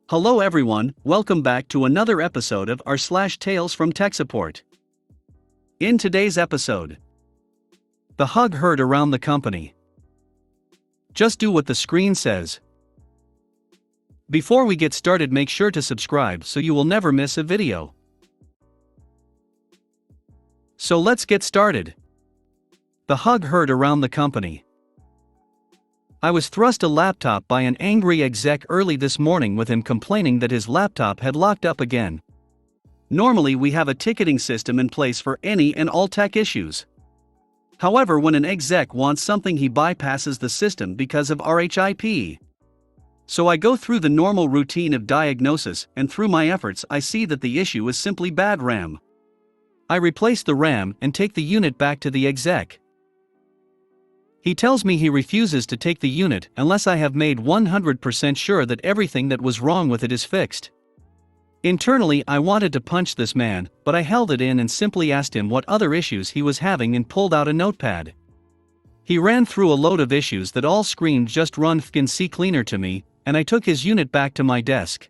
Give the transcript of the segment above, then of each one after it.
Hello everyone, welcome back to another episode of r/slash Tales from Tech Support. In today's episode, the hug heard around the company. Just do what the screen says. Before we get started, make sure to subscribe so you will never miss a video. So let's get started. The hug heard around the company. I was thrust a laptop by an angry exec early this morning with him complaining that his laptop had locked up again. Normally we have a ticketing system in place for any and all tech issues. However, when an exec wants something, he bypasses the system because of RHIP. So I go through the normal routine of diagnosis, and through my efforts I see that the issue is simply bad RAM. I replace the RAM and take the unit back to the exec. He tells me he refuses to take the unit unless I have made 100% sure that everything that was wrong with it is fixed. Internally I wanted to punch this man, but I held it in and simply asked him what other issues he was having and pulled out a notepad. He ran through a load of issues that all screamed just run fkin CCleaner to me, and I took his unit back to my desk.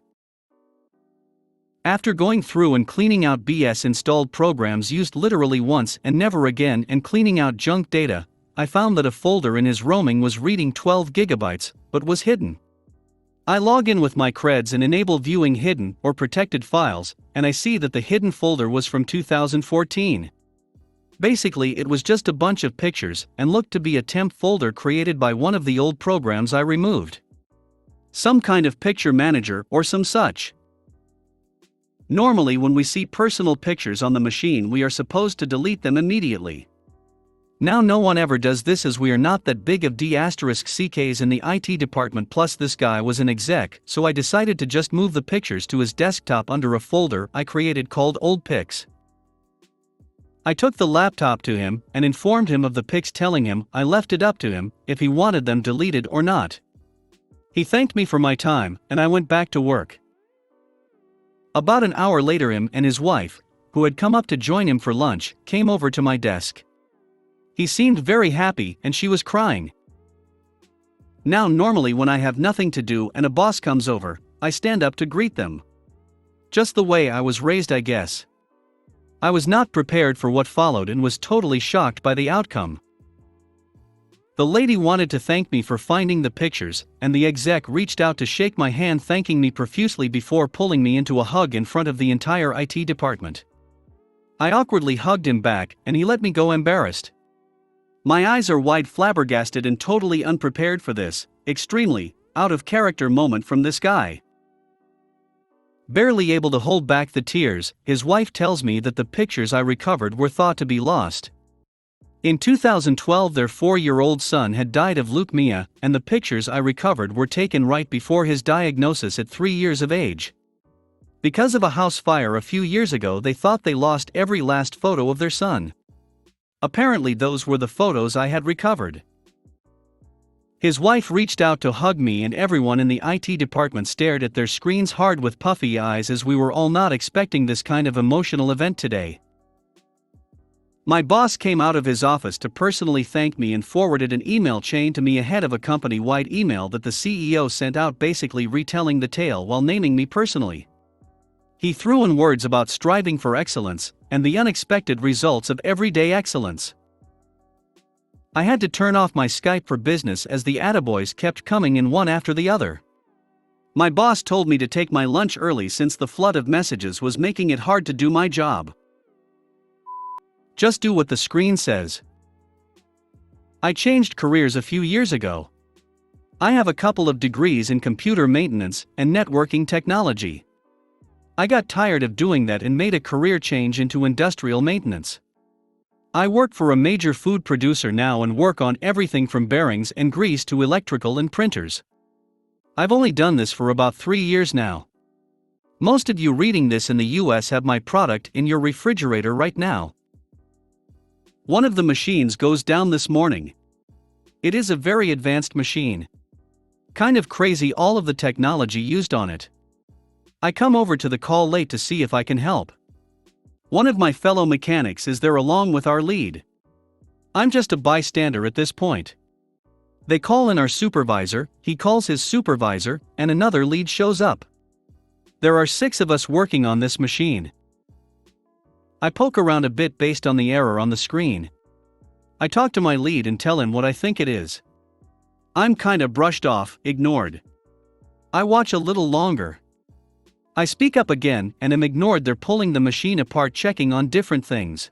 After going through and cleaning out BS installed programs used literally once and never again and cleaning out junk data, I found that a folder in his roaming was reading 12 gigabytes, but was hidden. I log in with my creds and enable viewing hidden or protected files, and I see that the hidden folder was from 2014. Basically, it was just a bunch of pictures and looked to be a temp folder created by one of the old programs I removed. Some kind of picture manager or some such. Normally when we see personal pictures on the machine, we are supposed to delete them immediately. Now no one ever does this, as we are not that big of D***CKs in the IT department, plus this guy was an exec, so I decided to just move the pictures to his desktop under a folder I created called Old Pics. I took the laptop to him and informed him of the pics, telling him I left it up to him if he wanted them deleted or not. He thanked me for my time and I went back to work. About an hour later, him and his wife, who had come up to join him for lunch, came over to my desk. He seemed very happy and she was crying. Now normally when I have nothing to do and a boss comes over, I stand up to greet them. Just the way I was raised, I guess. I was not prepared for what followed and was totally shocked by the outcome. The lady wanted to thank me for finding the pictures, and the exec reached out to shake my hand, thanking me profusely before pulling me into a hug in front of the entire IT department. I awkwardly hugged him back and he let me go, embarrassed. My eyes are wide, flabbergasted and totally unprepared for this extremely out of character moment from this guy. Barely able to hold back the tears, his wife tells me that the pictures I recovered were thought to be lost. In 2012 their 4-year-old son had died of leukemia, and the pictures I recovered were taken right before his diagnosis at 3 years of age. Because of a house fire a few years ago, they thought they lost every last photo of their son. Apparently those were the photos I had recovered. His wife reached out to hug me and everyone in the IT department stared at their screens hard with puffy eyes, as we were all not expecting this kind of emotional event today. My boss came out of his office to personally thank me and forwarded an email chain to me ahead of a company-wide email that the CEO sent out, basically retelling the tale while naming me personally. He threw in words about striving for excellence and the unexpected results of everyday excellence. I had to turn off my Skype for Business as the attaboys kept coming in one after the other. My boss told me to take my lunch early since the flood of messages was making it hard to do my job. Just do what the screen says. I changed careers a few years ago. I have a couple of degrees in computer maintenance and networking technology. I got tired of doing that and made a career change into industrial maintenance. I work for a major food producer now and work on everything from bearings and grease to electrical and printers. I've only done this for about 3 years now. Most of you reading this in the US have my product in your refrigerator right now. One of the machines goes down this morning. It is a very advanced machine. Kind of crazy, all of the technology used on it. I come over to the call late to see if I can help. One of my fellow mechanics is there along with our lead. I'm just a bystander at this point. They call in our supervisor, he calls his supervisor, and another lead shows up. There are 6 of us working on this machine. I poke around a bit based on the error on the screen. I talk to my lead and tell him what I think it is. I'm kinda brushed off, ignored. I watch a little longer. I speak up again and am ignored. They're pulling the machine apart, checking on different things.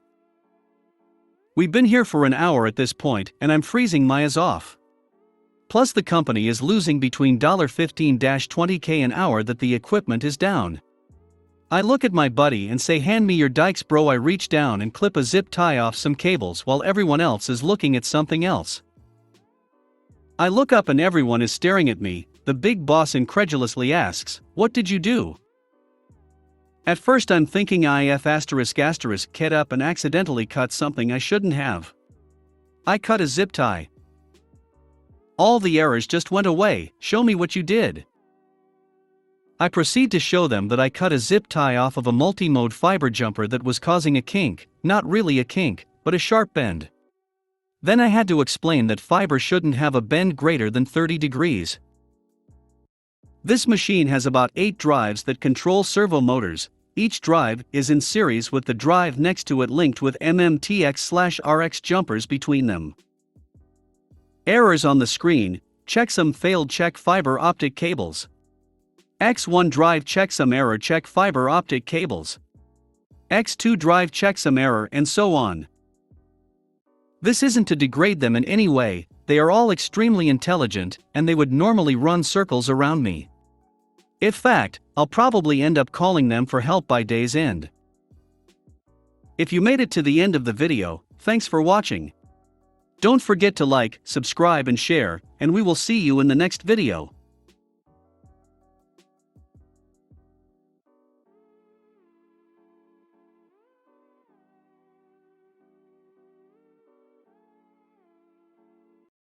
We've been here for an hour at this point and I'm freezing my ass off. Plus the company is losing between $15–20K an hour that the equipment is down. I look at my buddy and say, hand me your dikes bro. I reach down and clip a zip tie off some cables while everyone else is looking at something else. I look up and everyone is staring at me. The big boss incredulously asks, what did you do? At first I'm thinking if **** get up and accidentally cut something I shouldn't have. I cut a zip tie. All the errors just went away. Show me what you did. I proceed to show them that I cut a zip tie off of a multi-mode fiber jumper that was causing a kink, not really a kink, but a sharp bend. Then I had to explain that fiber shouldn't have a bend greater than 30 degrees. This machine has about 8 drives that control servo motors. Each drive is in series with the drive next to it linked with MMTX/RX jumpers between them. Errors on the screen: checksum failed, check fiber optic cables. X1 drive checksum error, check fiber optic cables. X2 drive checksum error, and so on. This isn't to degrade them in any way, they are all extremely intelligent, and they would normally run circles around me. In fact, I'll probably end up calling them for help by day's end. If you made it to the end of the video, thanks for watching. Don't forget to like, subscribe and share, and we will see you in the next video.